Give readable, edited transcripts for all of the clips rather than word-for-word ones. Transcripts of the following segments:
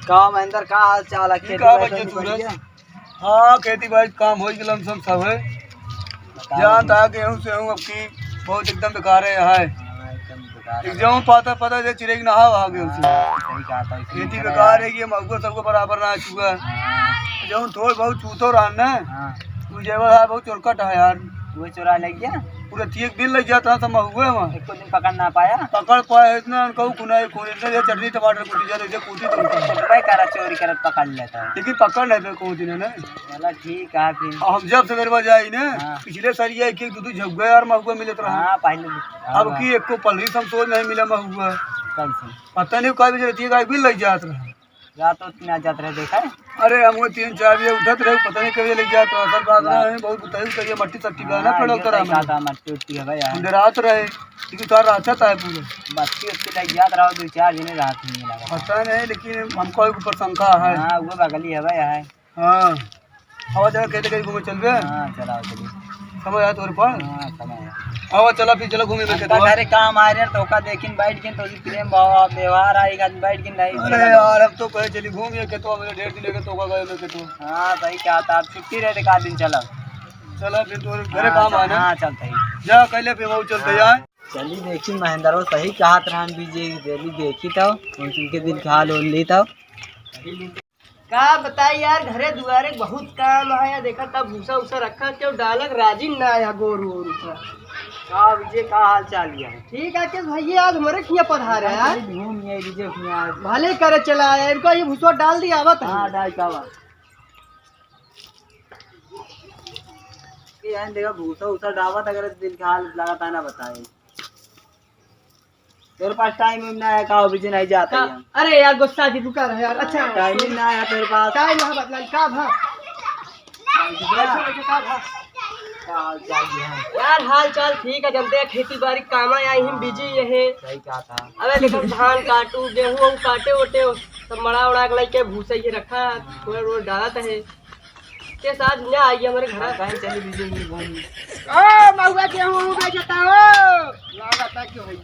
का महेंद्र का हाल चाल है? हाँ खेती बाड़ी काम हो गल सब है। जान था गेहूँ से हूँ अब की बहुत एकदम बेकार है यहाँ एकदम पता पता जे चिड़े नहा वहा गेहूँ से खेती बेकार है ये महुआ सबको बराबर ना चुका जो थोड़ बहुत चूतो रहा ना बहुत चोरकट है यार। वो चुरा ले गया पूरा ठीक दिन लग जाता था महुए में एक दिन पकड़ ना पाया। पकड़ पाया इतना कहूँ खुनाई इतने चटनी टमाटर कूटी जाते कूटी करा चोरी कर पकड़ लेता है लेकिन पकड़ नहीं पे कौन दिन ना। चलो ठीक है फिर हम जब सवेरे जाई ना पिछले साल ये एक दो झुग्गा यार महुआ मिलत रहा। पहले अब की एक को पलरी सब सोच नहीं मिला महुआ कैसे पता नहीं कई बजे रहती है बिल लग जात रहा रात तो इतना जात रहे देखा है। अरे हम 3-4 बजे उठत रहे पता नहीं कभी लग जाता सर बात है बहुत बताई करिए मट्टी सट्टी गाना पड़ा उतर मट्टी उट्टी है भाई रात रहे क्योंकि तार रात था पूरे मट्टी उट्टी लग जात रहा 2-4 दिन रात नहीं लगा पता नहीं लेकिन हमको ऊपर शंका है। हाँ वो बगली है भाई है। हाँ हवा जगह कहते कहीं घूमे चल गए। हाँ चलाओ चलिए समझ आया तोरे पर। हाँ समय हवा चला फिर चलो घूमे अरे काम आ रहे तो का देखिन बैठ के तो प्रेम भाव व्यवहार आएगा बैठ के नहीं। अरे यार हम तो कहे चली घूमिए के तो मेरे 1.5 दिन के तो का गए के तो। हाँ सही क्या था आप छुट्टी रहते का दिन चला चला फिर तोरे घरे काम आना। हाँ चलते ही जा कहले पे वो चलते यार। चलिए देखी महेंद्र वो सही कहा था बीजे डेली देखी था उनके दिन खा लो ली था का बताई यार घरे दुआरे बहुत काम है देखा तब भूसा उसा रखा क्यों डालक राजी ना आया गोरू ओरू का विजय का हाल चाल है? ठीक है कि भैया आज हमारे खिया पधार है यार घूमिए विजय भले करे चला है इनको ये भूसा डाल दिया आवत। हाँ डाल का देखा भूसा उसा डावत अगर दिन का हाल लगाता ना बताए तेरे पास टाइम ना है का विजय नहीं जाता है। अरे यार गुस्सा जी रुका रहा यार। अच्छा टाइम ना आया तेरे पास टाइम ना बदला का भा यार हाल चाल ठीक है जल्दी खेती बाड़ी काम आई हम बिजी ये है। सही कहा था। अबे देखो धान काटू गेहूँ काटे वोटे सब मड़ा उड़ा के लेके भूसा ये रखा थोड़ा रोज डालत है के साथ ना आइए हमारे घर कहीं चली बिजी घूम ओ महुआ गेहूँ बेचता हो लागत क्यों है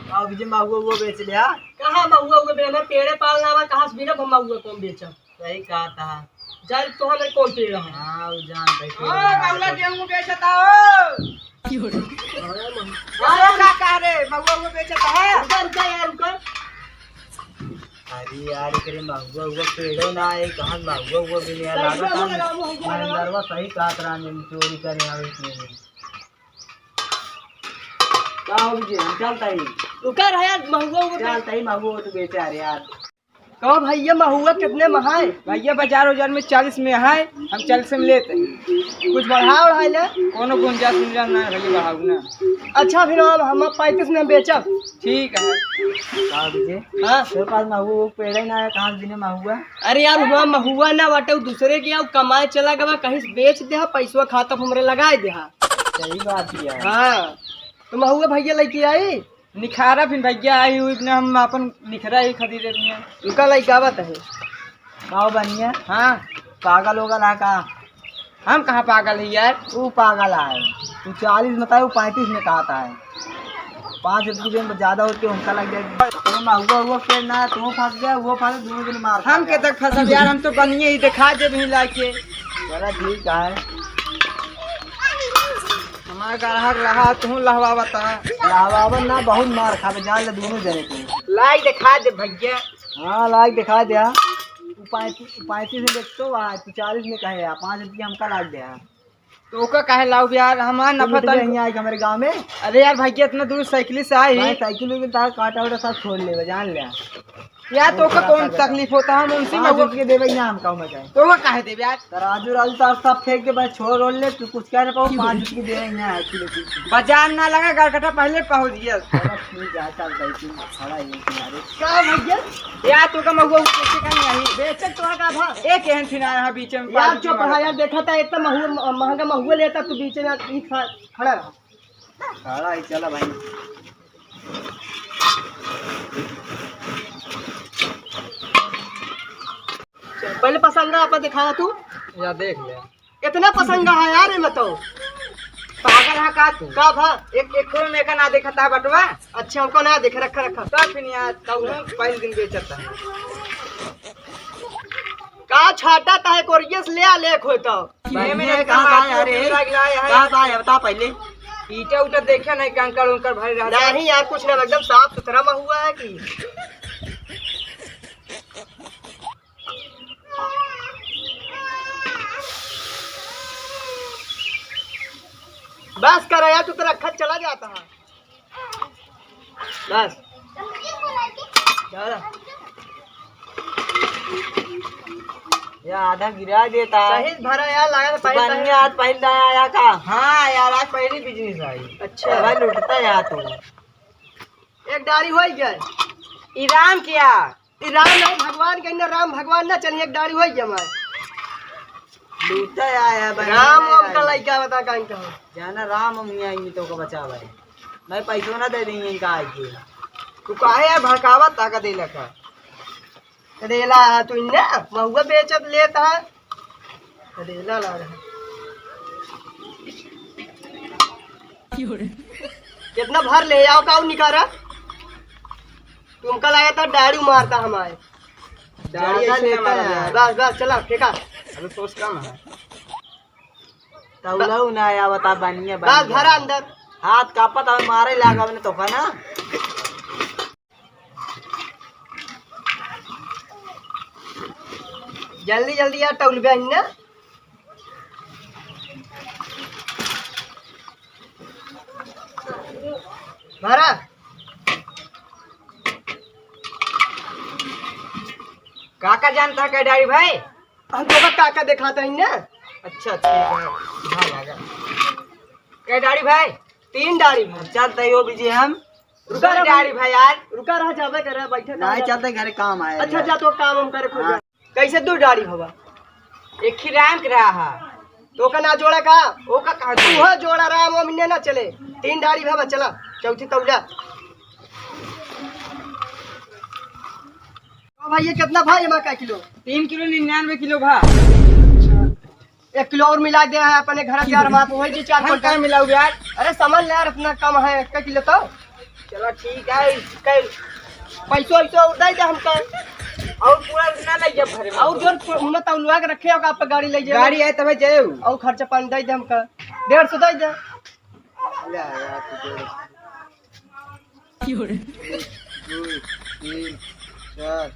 अब विजय महुआ वो बेच लिया कहाँ महुआ हुए बेना पेड़े पालना हुआ कहाँ से बिना महुआ कौन बेचा। सही कहा था जान तो हमें कौन पेड़ है। हाँ वो जानते ओ महुआ गेहूँ बेचता हो क्या कह रे महुआ वो बेचता है रुका यार रुका। अरे यार करे महुआ हुआ पेड़े ना है कहाँ महुआ हुआ भी नहीं लगा सही कहा था चोरी करे आवे इसमें क्या हो विजय हम चलता ही रुका रहा यार महुआ चलता ही महुआ तो बेचा रहे यार। कहो भैया महुआ कितने में है? भैया 50,000 में 40 में है हम 40 में लेते हैं कुछ बढ़ा उड़ाई ले कोनो गुंजाइश मिल ना भैया बढ़ाऊ ना। अच्छा फिर हम 35 में बेचब ठीक है। हाँ विजय हाँ तेरे पास महुआ पेड़ ही ना है कहाँ से महुआ। अरे यार हुआ महुआ ना बाटे दूसरे के कमाए चला गवा कहीं बेच दे पैसा खाता हमरे लगाए दे। सही बात है। हाँ तो महुआ भैया लेके आई निखारा फिर भैया आई हुई इतने हम अपन निखरा ही खरीदे हैं उनका लड़का आवत है गाँव बनिए। हाँ पागल होगा ला का हम कहाँ पागल है यार वो पागल आए तू 40 बताए वो 35 में कहा है 5 रुपये में ज़्यादा होती है उनका लग जाएगा तो महुआ हुआ फिर ना तुम फंस गया वो फंस दोनों दिन मार हम के तक फंस यार हम तो बनिए ही दिखा जब ही लाके चला ठीक है हमारा ग्राहक लहा तू लहवा बता लहवा ना बहुत मार खा जान ले दोनों जने को लाइक दिखा दे भैया। हाँ लाइक दिखा दिया 35 में देख तो 40 में कहे 5 रुपये हमका लाग दिया तो का कहे लाओ यार हमारा नफा तो नहीं आएगा हमारे गांव में। अरे यार भैया इतना दूर साइकिल से आए साइकिल में काटा वाटा सब छोड़ ले जान ले यार तो का कौन तकलीफ होता है हम उनसे महुआ के देवे ना हम कहूँ मैं तो का कहे देवे यार तराजू राजू तो सब फेंक के बस छोड़ रोल ले तू कुछ कह ना पाओ 5 रुपये दे यहाँ बाजार ना लगा गरकटा पहले पहुँच दिया ठीक है चल खड़ा है क्या भैया यार तो का महुआ बेचे का नहीं आई बेचे तो का भा एक एहन थी ना बीच में यार चुप रहा यार देखा था इतना महुआ महंगा महुआ लेता तू बीच में खड़ा रहा खड़ा ही चला भाई पहले पसंद आप दिखाया तू या देख ले इतना पसंद है यार ये बताओ पागल है का तू? का भा एक में का ना देखता है बटवा। अच्छा हमको ना देखे रखा रखा तब फिर यार तब पहले दिन बेचता है। का छाटा ताहे कोरियस ले आ ले खोई तो ये कहाँ है अरे? कहाँ है बता पहले। ईटा उटा देखे नहीं कंकर उनकर भरे रहता है। नहीं यार कुछ ना एकदम साफ सुथरा में हुआ है कि बस कर यार तू तो रखा चला जाता है बस चला। या आधा गिरा देता है। सही भरा यार लगा था पहले पहले आज पहले आया का। हाँ यार आज पहली बिजनेस आई। अच्छा भाई लुटता है यार तू। एक डाली हो गया इराम किया। ई राम नहीं भगवान के अंदर राम भगवान ना चलिए एक डाली हो गया हमारे लूटता है राम ओम का लड़का बता कहीं का हो जाना राम हम यहाँ आएंगे तो को बचा भाई। मैं पैसों ना दे देंगे इनका आगे। तू काहे यार भड़कावा ताका दे लगा करेला तू इन्ने महुआ बेचत लेता है करेला ला रहा कितना भर ले आओ का निकारा तुमका लगा था दाढ़ी मारता हमारे दाढ़ी ज्यादा ऐसे लेता ना मारा। है। बस बस चला फेंका अभी तो कम है। तौलाऊ ना आया बता बनिया बस भरा अंदर हाथ कापत हमें मारे लागा हमने तो का ना। जल्दी जल्दी यार टौल गया ना भरा काका जानता है डाड़ी भाई। हम तो काका दिखाता है ना अच्छा ठीक है हाँ लगा। क्या डाड़ी भाई? 3 दाढ़ी है चलते हो बीजे हम। रुका रहा डाड़ी भाई यार। रुका रहा जाबे कर रहा बैठे नहीं चलते घर काम आए। अच्छा जा तो काम हम करे खुद हाँ। कैसे 2 दाढ़ी होगा एक ही राम के रहा है। तो का ना जोड़ा का वो का कहा तू हो जोड़ा राम ओम इन्ने ना चले 3 दाढ़ी भाई चला चौथी तौला ओ भाई ये कितना भाई हमारा का किलो 3 किलो 99 किलो भा। 1 किलो और मिला दे है अपने घर चार माप वही जी 4 हम क्या मिलाओ यार? अरे समझ ले यार अपना कम है 1 किलो तो चलो ठीक है इसका पैसो ऐसो दे दे हमको और पूरा ना ले जब भरे और जोर हम तौलवा के रखे होगा आप गाड़ी ले जाए गाड़ी है तब जाए। और खर्चा पानी दे दे हमको 150 दे दे ले यार तू 3 4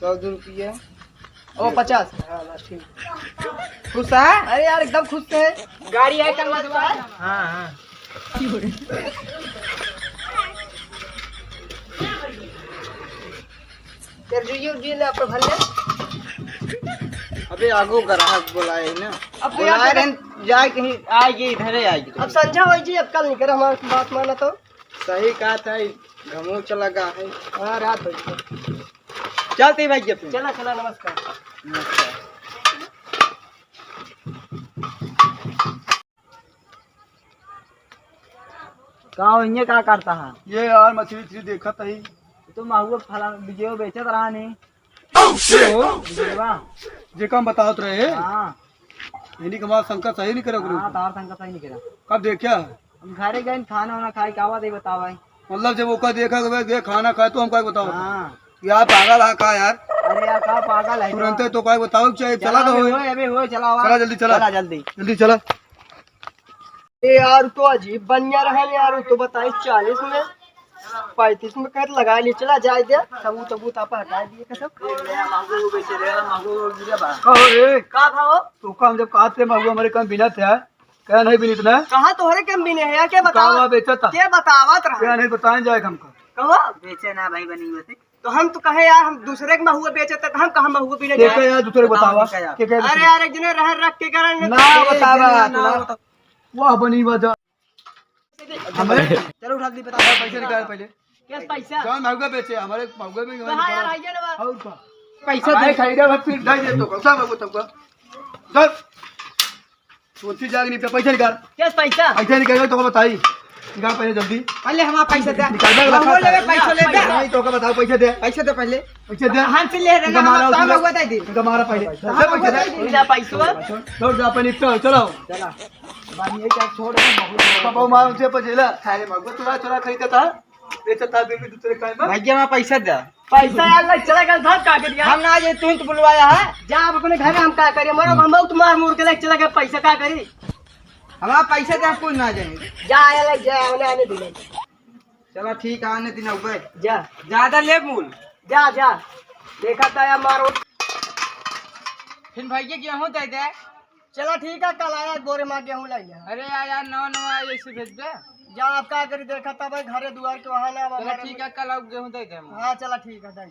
100 रुपया ओ 50 हाँ बस ठीक खुश है? अरे यार एकदम खुश है गाड़ी है कल हाँ हाँ फिर जी ले आप भर ले अबे आगो ग्राहक बुलाए ना। अब तो बुलाए यार रहन जाए कहीं आएगी इधर ही आएगी। अब संझा हो जी अब कल नहीं करे हमारी बात माना तो सही कहा था घमो चला गा है। हाँ रात हो गई चलते भाई जब चला चला नमस्कार कहा ये क्या करता है? ये यार मछली उछली देखा था ही तो माहुआ फला विजय बेचत रहा नहीं विजयवा। जे काम बतावत रहे हाँ इन्हीं के बाद शंकर सही नहीं करे हाँ तार संग सही नहीं करा। कब देखा हम घरे गए खाना वाना खाए क्या बात है बताओ भाई। मतलब जब वो देखा कि खाना खाए तो हम क्या बताओ हाँ यार पागल है का यार अरे यार कहा पागल है तुरंत तो क्या बताओ चाहिए चला तो अबे हो चला चला जल्दी चला जल्दी जल्दी चला ए यार तो अजीब बनिया रहा यार तो बताए 40 में 35 में कह लगा लिए चला जाए दे सबूत सबूत आप हटा दिए का सब कहो रे का भाव तो काम जब कहते महुआ हमारे काम बिना थे क्या नहीं बिनित ना कहाँ तोहरे कम भी नहीं है क्या कहा बतावा बेचा था क्या बतावत रहा क्या नहीं बताएं जाए हमको कहो बेचे ना भाई बनी हुए थे। तो हम तो कहे यार हम दूसरे के महुआ बेचते तो हम कहाँ महुआ पीने क्या जाए यार दूसरे को बतावा बताओ क्या? क्या अरे यार एक जने रह रख के कारण ना बतावा ना बताओ। वाह बनी वजह हमारे चलो उठा दी बता पैसे निकाल पहले कैसे पैसा कौन महुआ बेचे हमारे महुआ में कहाँ यार आइए ना और का पैसा पैसा दे खरीदा बस फिर ढाई दे तो कौन महुआ तुमको चल सोची जाग नहीं पैसा निकाल कैसे पैसा ऐसे निकाल तो बताई निकाल पहले जल्दी पहले हमारा पैसा दे निकाल दे हम बोल ले पैसा ले दे नहीं तो का बताओ पैसे दे पैसा दे पहले पैसे दे हम से ले रहे हमारा हम तो बता दे हमारा पहले दे पैसे दे जा पैसा छोड़ जा अपन चलो चलो चला बानी ये क्या छोड़ बहुत पापा मार उसे पजेला खाए मगो चोरा चोरा खरीदा था बेचता भी दूसरे काय में भैया हमारा पैसा दे पैसा यार लग चला गया था का कर दिया हम ना ये तू तो बुलवाया है जा आप अपने घर में हम क्या करें मरो हम तो मार मुर के लग चला गया पैसा क्या करी हमारा पैसा दे कुछ ना जाएंगे जा आया लग जा आने दिले चलो ठीक है आने दिन ऊपर जा ज्यादा ले मूल जा जा देखा था यार मारो फिर भैया गेहूं दे दे चला ठीक है कल आया बोरे मार गेहूं लाई अरे यार नवा नवा ऐसे भेज दे जा आप क्या करी देखा था भाई घरे दुआर के वहाँ ना चलो ठीक है कल आओ गेहूं दे दे हाँ चला ठीक है